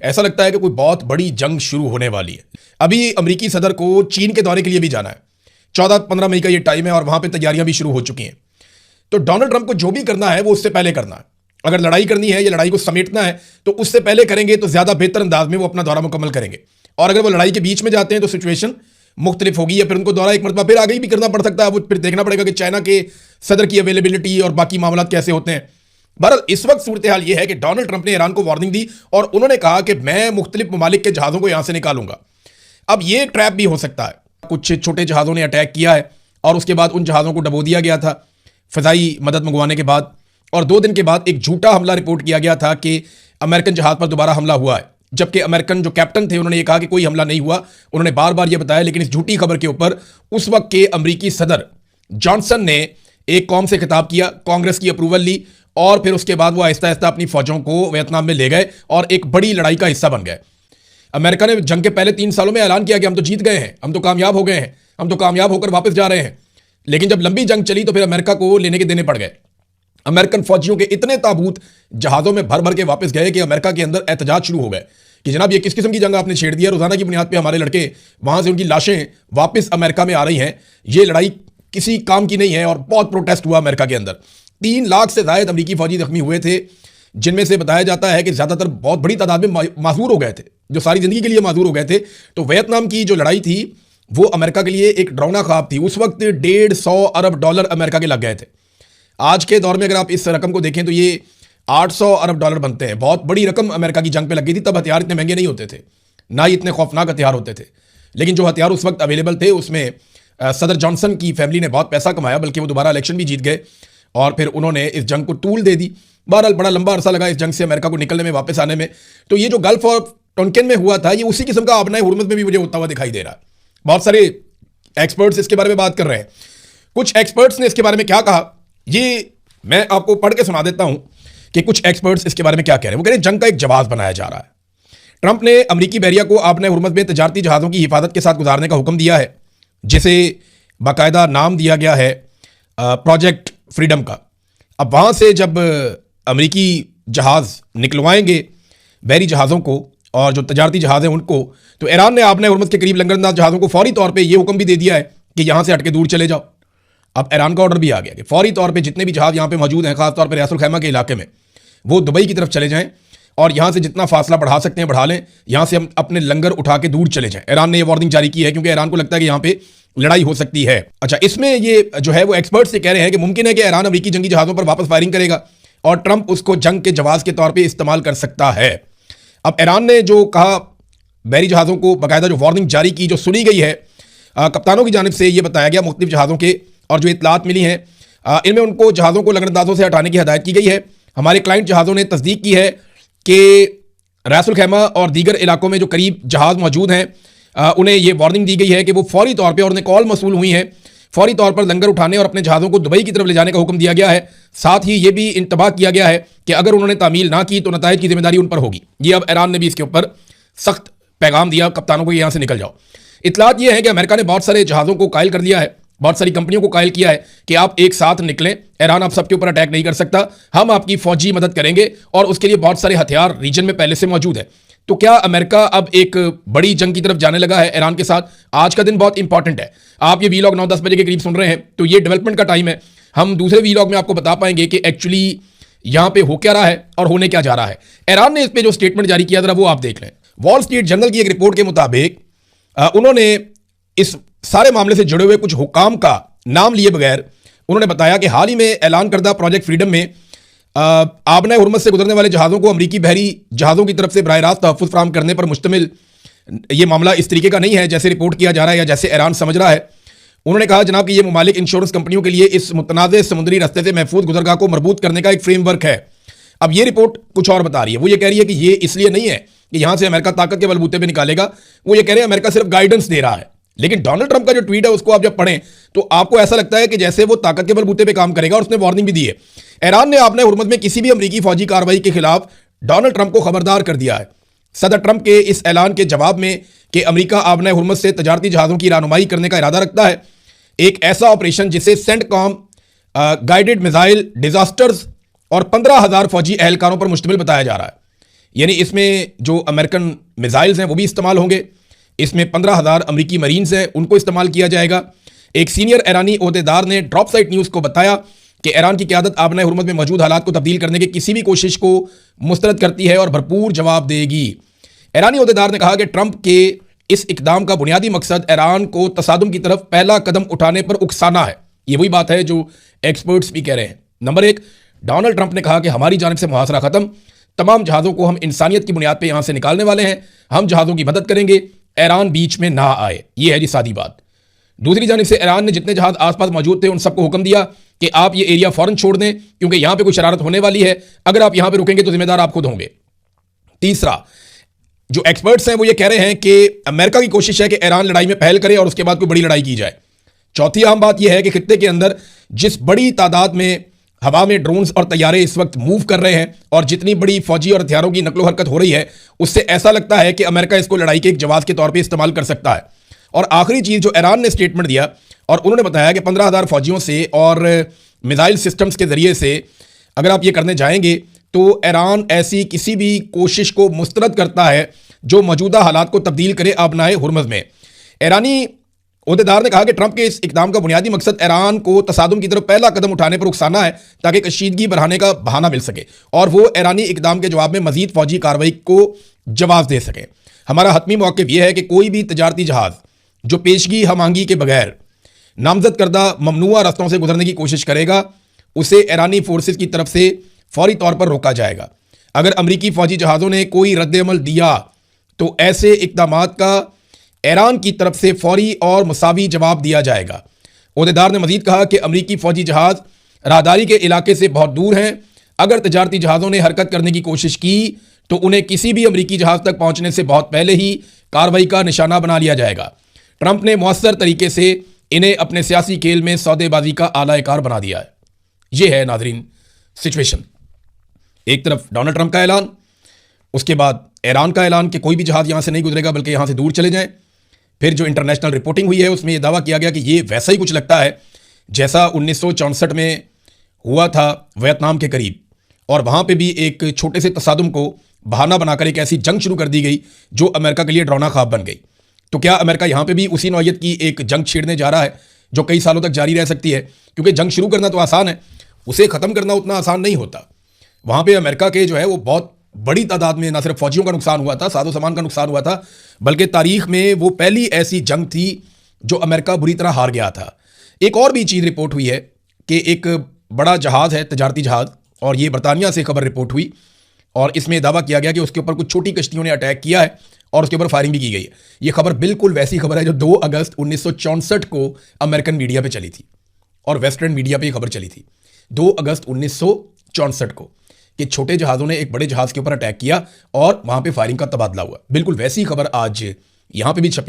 ऐसा लगता है कि कोई बहुत बड़ी जंग शुरू होने वाली है। अभी अमेरिकी सदर को चीन के दौरे के लिए भी जाना है, 14-15 मई का ये टाइम है और वहां पे तैयारियां भी शुरू हो चुकी हैं। तो डोनाल्ड ट्रंप को जो भी करना है वो उससे पहले करना है। अगर लड़ाई करनी है या लड़ाई को समेटना है तो उससे पहले करेंगे तो ज्यादा बेहतर अंदाज में वो अपना दौरा मुकम्मल करेंगे। और अगर वो लड़ाई के बीच में जाते हैं तो सिचुएशन मुख्तलिफ होगी, या फिर उनको दौरा एक मरतबा फिर आगे भी करना पड़ सकता है। वो फिर देखना पड़ेगा कि चाइना के सदर की अवेलेबिलिटी और बाकी मामला कैसे होते हैं। बहरहाल इस वक्त सूरत हाल यह है कि डोनाल्ड ट्रंप ने ईरान को वार्निंग दी और उन्होंने कहा कि मैं मुख्तलिफ ममालिक के जहाज़ों को यहां से निकालूंगा। अब यह ट्रैप भी हो सकता है, कुछ छोटे जहाज़ों ने अटैक किया है और उसके बाद उन जहाज़ों को डबो दिया गया था फ़िज़ाई मदद मंगवाने के बाद, और 2 दिन के बाद एक झूठा हमला रिपोर्ट किया गया था कि अमेरिकन जहाज़ पर दोबारा हमला हुआ है, जबकि अमेरिकन जो कैप्टन थे उन्होंने ये कहा कि कोई हमला नहीं हुआ। उन्होंने बार बार ये बताया, लेकिन इस झूठी खबर के ऊपर उस वक्त के अमेरिकी सदर जॉनसन ने एक कौम से खिताब किया, कांग्रेस की अप्रूवल ली और फिर उसके बाद वो आहिस्ता आहिस्ता अपनी फौजों को वियतनाम में ले गए और एक बड़ी लड़ाई का हिस्सा बन गए। अमेरिका ने जंग के पहले 3 सालों में ऐलान किया कि हम तो जीत गए हैं, हम तो कामयाब हो गए हैं, हम तो कामयाब होकर वापस जा रहे हैं। लेकिन जब लंबी जंग चली तो फिर अमेरिका को लेने के देने पड़ गए। अमेरिकन फौजियों के इतने ताबूत जहाज़ों में भर भर के वापस गए कि अमेरिका के अंदर एहतजाज शुरू हो गए कि जनाब ये किस किस्म की जंग आपने छेड़ दी है। रोजाना की बुनियाद पर हमारे लड़के वहां से उनकी लाशें वापस अमेरिका में आ रही हैं, ये लड़ाई किसी काम की नहीं है। और बहुत प्रोटेस्ट हुआ अमेरिका के अंदर। 3 लाख से ज्यादा अमेरिकी फौजी जख्मी हुए थे, जिनमें से बताया जाता है कि ज्यादातर बहुत बड़ी तादाद में माजूर हो गए थे, जो सारी जिंदगी के लिए माजूर हो गए थे। तो वियतनाम की जो लड़ाई थी वो अमेरिका के लिए एक डरावना ख्वाब थी। उस वक्त $150 अरब अमेरिका के लग गए थे। आज के दौर में अगर आप इस रकम को देखें तो ये $800 अरब बनते हैं। बहुत बड़ी रकम अमेरिका की जंग पे लग गई थी। तब हथियार इतने महंगे नहीं होते थे, ना ही इतने खौफनाक हथियार होते थे। लेकिन जो हथियार उस वक्त अवेलेबल थे उसमें सदर जॉनसन की फैमिली ने बहुत पैसा कमाया, बल्कि वो दोबारा इलेक्शन भी जीत गए और फिर उन्होंने इस जंग को टूल दे दी। बहरहाल बड़ा लंबा अरसा लगा इस जंग से अमेरिका को निकलने में, वापस आने में। तो ये जो गल्फ और टोनकिन में हुआ था, ये उसी किस्म का आबनाए हुर्मुज़ में भी मुझे होता हुआ दिखाई दे रहा है। बहुत सारे एक्सपर्ट्स इसके बारे में बात कर रहे हैं। कुछ एक्सपर्ट्स ने इसके बारे में क्या कहा, ये मैं आपको पढ़ के सुना देता हूं कि कुछ एक्सपर्ट्स इसके बारे में क्या कह रहे हैं। वो कह रहे हैं जंग का एक जवाब बनाया जा रहा है। ट्रंप ने अमेरिकी बहरिया को आबनाए हुर्मुज़ में तजारती जहाज़ों की हिफाजत के साथ गुजारने का हुक्म दिया है, जिसे बाकायदा नाम दिया गया है प्रोजेक्ट फ्रीडम का। अब वहां से जब अमेरिकी जहाज़ निकलवाएंगे बहरी जहाज़ों को और जो तजारती जहाज़ हैं उनको, तो ईरान ने आबनाए हुर्मुज़ के करीब लंगरअंदाज जहाज़ों को फौरी तौर पे ये हुक्म भी दे दिया है कि यहां से हटके दूर चले जाओ। अब ईरान का ऑर्डर भी आ गया कि फौरी तौर पे जितने भी जहाज़ यहां पे मौजूद हैं, खासतौर पर रास अल खैमा के इलाके में, वो दुबई की तरफ चले जाएं और यहां से जितना फासला बढ़ा सकते हैं बढ़ा लें। यहां से हम अपने लंगर उठा के दूर चले जाएं। ईरान ने यह वार्निंग जारी की है क्योंकि ईरान को लगता है कि यहां पे लड़ाई हो सकती है। अच्छा, इसमें ये जो है वो एक्सपर्ट्स ये कह रहे हैं कि मुमकिन है कि ईरान अमेरिकी जंगी जहाज़ों पर वापस फायरिंग करेगा और ट्रंप उसको जंग के जवाब के तौर पर इस्तेमाल कर सकता है। अब ईरान ने जो कहा, बहरी जहाज़ों को बाकायदा जो वार्निंग जारी की, जो सुनी गई है कप्तानों की जानिब से, ये बताया गया मुख्तलिफ जहाज़ों के, और जो इतलात मिली हैं इनमें उनको जहाज़ों को लंगरअंदाजों से हटाने की हदायत की गई है। हमारे क्लाइंट जहाज़ों ने तस्दीक की है कि रास अल खैमा और दीगर इलाकों में जो करीब जहाज़ मौजूद हैं उन्हें यह वार्निंग दी गई है कि वो फौरी तौर पर, और उन्हें कॉल मसूल हुई है, फौरी तौर पर लंगर उठाने और अपने जहाज़ों को दुबई की तरफ ले जाने का हुक्म दिया गया है। साथ ही ये भी इंतबाह किया गया है कि अगर उन्होंने तामील ना की तो नताइज की जिम्मेदारी उन पर होगी। ये अब ईरान ने भी इसके ऊपर सख्त पैगाम दिया कप्तानों को, यहाँ से निकल जाओ। इतलात ये है कि अमेरिका ने बहुत सारे जहाज़ों को कायल कर दिया है, बहुत सारी कंपनियों को कायल किया है कि आप एक साथ निकलें, ईरान आप सबके ऊपर अटैक नहीं कर सकता, हम आपकी फौजी मदद करेंगे, और उसके लिए बहुत सारे हथियार रीजन में पहले से मौजूद है। तो क्या अमेरिका अब एक बड़ी जंग की तरफ जाने लगा है ईरान के साथ? आज का दिन बहुत इंपॉर्टेंट है। आप ये वीलॉग 9-10 बजे के करीब सुन रहे हैं तो ये डेवलपमेंट का टाइम है। हम दूसरे वीलॉग में आपको बता पाएंगे कि एक्चुअली यहां पे हो क्या रहा है और होने क्या जा रहा है। ईरान ने इस पे जो स्टेटमेंट जारी किया, जरा वो आप देख लें। वॉल स्ट्रीट जर्नल की एक रिपोर्ट के मुताबिक उन्होंने इस सारे मामले से जुड़े हुए कुछ हुकाम का नाम लिए बगैर उन्होंने बताया कि हाल ही में ऐलान करदा प्रोजेक्ट फ्रीडम में आबनाए हुर्मुज़ से गुजरने वाले जहाज़ों को अमेरिकी बहरी जहाज़ों की तरफ से बराह रास्त तहफ़्फ़ुज़ फराहम करने पर मुश्तमिल ये मामला इस तरीके का नहीं है जैसे रिपोर्ट किया जा रहा है या जैसे ईरान समझ रहा है। उन्होंने कहा जनाब कि ये ममालिक इंश्योरेंस कंपनियों के लिए इस मुतनाज़ समुद्री रास्ते से महफूज गुजरगाह को मरबूत करने का एक फ्रेमवर्क है। अब ये रिपोर्ट कुछ और बता रही है। वो ये कह रही है कि ये इसलिए नहीं है कि यहां से अमेरिका ताकत के बलबूते पे निकालेगा, वो ये कह रहे हैं अमेरिका सिर्फ गाइडेंस दे रहा है। लेकिन डोनाल्ड ट्रंप का जो ट्वीट है उसको आप जब पढ़ें तो आपको ऐसा लगता है कि जैसे वो ताकत के बलबूते पे काम करेगा, और उसने वार्निंग भी दी है। ईरान ने आबनाए हुर्मुज़ में किसी भी अमेरिकी फौजी कार्रवाई के खिलाफ डोनाल्ड ट्रंप को खबरदार कर दिया है। सदर ट्रंप के इस ऐलान के जवाब में कि अमेरिका आबनाए हुर्मुज़ से तजारती जहाज़ों की रहनुमाई करने का इरादा रखता है, एक ऐसा ऑपरेशन जिसे सेंटकॉम गाइडेड मिसाइल डिजास्टर्स और 15,000 फौजी एहलकारों पर मुश्तमिल बताया जा रहा है। यानी इसमें जो अमेरिकन मिसाइल्स हैं वो भी इस्तेमाल होंगे। इसमें 15,000 अमेरिकी मरीन्स हैं, उनको इस्तेमाल किया जाएगा। एक सीनियर ईरानी ओहदेदार ने ड्रॉप साइट न्यूज़ को बताया कि ईरान की क़यादत आबनाए हुर्मुज़ में मौजूद हालात को तब्दील करने की किसी भी कोशिश को मुस्तरद करती है और भरपूर जवाब देगी। ईरानी ओहदेदार ने कहा कि ट्रंप के इस इकदाम का बुनियादी मकसद ईरान को तसादुम की तरफ पहला कदम उठाने पर उकसाना है। ये वही बात है जो एक्सपर्ट्स भी कह रहे हैं। नंबर 1, डोनाल्ड ट्रंप ने कहा कि हमारी जानिब से मुहासरा खत्म, तमाम जहाज़ों को हम इंसानियत की बुनियाद पर यहां से निकालने वाले हैं, हम जहाज़ों की मदद करेंगे, ईरान बीच में ना आए। यह है जी सादी बात। दूसरी जानिब से ईरान ने जितने जहाज आसपास मौजूद थे उन सबको हुक्म दिया कि आप ये एरिया फौरन छोड़ दें, क्योंकि यहां पे कोई शरारत होने वाली है। अगर आप यहां पे रुकेंगे तो जिम्मेदार आप खुद होंगे। तीसरा, जो एक्सपर्ट्स हैं वो ये कह रहे हैं कि अमेरिका की कोशिश है कि ईरान लड़ाई में पहल करे और उसके बाद कोई बड़ी लड़ाई की जाए। चौथी अहम बात यह है कि खित्ते के अंदर जिस बड़ी तादाद में हवा में ड्रोन्स और तैयारे इस वक्त मूव कर रहे हैं और जितनी बड़ी फौजी और हथियारों की नकलो हरकत हो रही है, उससे ऐसा लगता है कि अमेरिका इसको लड़ाई के एक जवाब के तौर पर इस्तेमाल कर सकता है। और आखिरी चीज़, जो ईरान ने स्टेटमेंट दिया और उन्होंने बताया कि 15,000 फौजियों से और मिसाइल सिस्टम्स के ज़रिए से अगर आप ये करने जाएंगे तो ईरान ऐसी किसी भी कोशिश को मुस्तरद करता है जो मौजूदा हालात को तब्दील करे आबनाए हुर्मुज़ में। ईरानी ओहदेदार ने कहा कि ट्रंप के इस इकदाम का बुनियादी मकसद ईरान को तसादुम की तरफ पहला कदम उठाने पर उकसाना है ताकि कशीदगी बढ़ाने का बहाना मिल सके और वो ईरानी इकदाम के जवाब में मजीद फौजी कार्रवाई को जवाब दे सके। हमारा हतमी मौक़िफ़ यह है कि कोई भी तजारती जहाज़ जो पेशगी हमांगी के बगैर नामजद करदा ममनुआ रास्तों से गुजरने की कोशिश करेगा, उसे ईरानी फोर्सेस की तरफ से फौरी तौर पर रोका जाएगा। अगर अमरीकी फौजी जहाज़ों ने कोई रद्द-ए-अमल दिया तो ऐसे इक़दामात का ईरान की तरफ से फौरी और मुसावी जवाब दिया जाएगा। ओहदेदार ने मजीद कहा कि अमरीकी फौजी जहाज़ राहदारी के इलाके से बहुत दूर हैं। अगर तजारती जहाज़ों ने हरकत करने की कोशिश की तो उन्हें किसी भी अमरीकी जहाज़ तक पहुंचने से बहुत पहले ही कार्रवाई का निशाना बना लिया जाएगा। ट्रंप ने मौसर तरीके से इन्हें अपने सियासी खेल में सौदेबाजी का आला-ए-कार बना दिया है। यह है नाजरीन सिचुएशन। एक तरफ डोनाल्ड ट्रंप का ऐलान, उसके बाद ईरान का ऐलान कि कोई भी जहाज़ यहां से नहीं गुजरेगा बल्कि यहां से दूर चले जाएं। फिर जो इंटरनेशनल रिपोर्टिंग हुई है उसमें यह दावा किया गया कि ये वैसा ही कुछ लगता है जैसा 1964 में हुआ था वियतनाम के करीब, और वहां पे भी एक छोटे से तसादुम को बहाना बनाकर एक ऐसी जंग शुरू कर दी गई जो अमेरिका के लिए डरावना ख्वाब बन गई। तो क्या अमेरिका यहां पे भी उसी नौयत की एक जंग छेड़ने जा रहा है जो कई सालों तक जारी रह सकती है? क्योंकि जंग शुरू करना तो आसान है, उसे ख़त्म करना उतना आसान नहीं होता। वहां पे अमेरिका के जो है वो बहुत बड़ी तादाद में ना सिर्फ फौजियों का नुकसान हुआ था, साजो सामान का नुकसान हुआ था, बल्कि तारीख में वो पहली ऐसी जंग थी जो अमेरिका बुरी तरह हार गया था। एक और भी चीज़ रिपोर्ट हुई है कि एक बड़ा जहाज़ है, तजारती जहाज़, और ये बरतानिया से खबर रिपोर्ट हुई और इसमें दावा किया गया कि उसके ऊपर कुछ छोटी कश्तियों ने अटैक किया है और उसके ऊपर फायरिंग भी की गई है। ये खबर बिल्कुल वैसी खबर है जो 2 अगस्त 1964 को अमेरिकन मीडिया पे चली थी और वेस्टर्न मीडिया पे ये खबर चली थी 2 अगस्त 1964 को, कि छोटे जहाज़ों ने एक बड़े जहाज़ के ऊपर अटैक किया और वहां पे फायरिंग का तबादला हुआ। बिल्कुल वैसी खबर आज यहां पे भी छपी।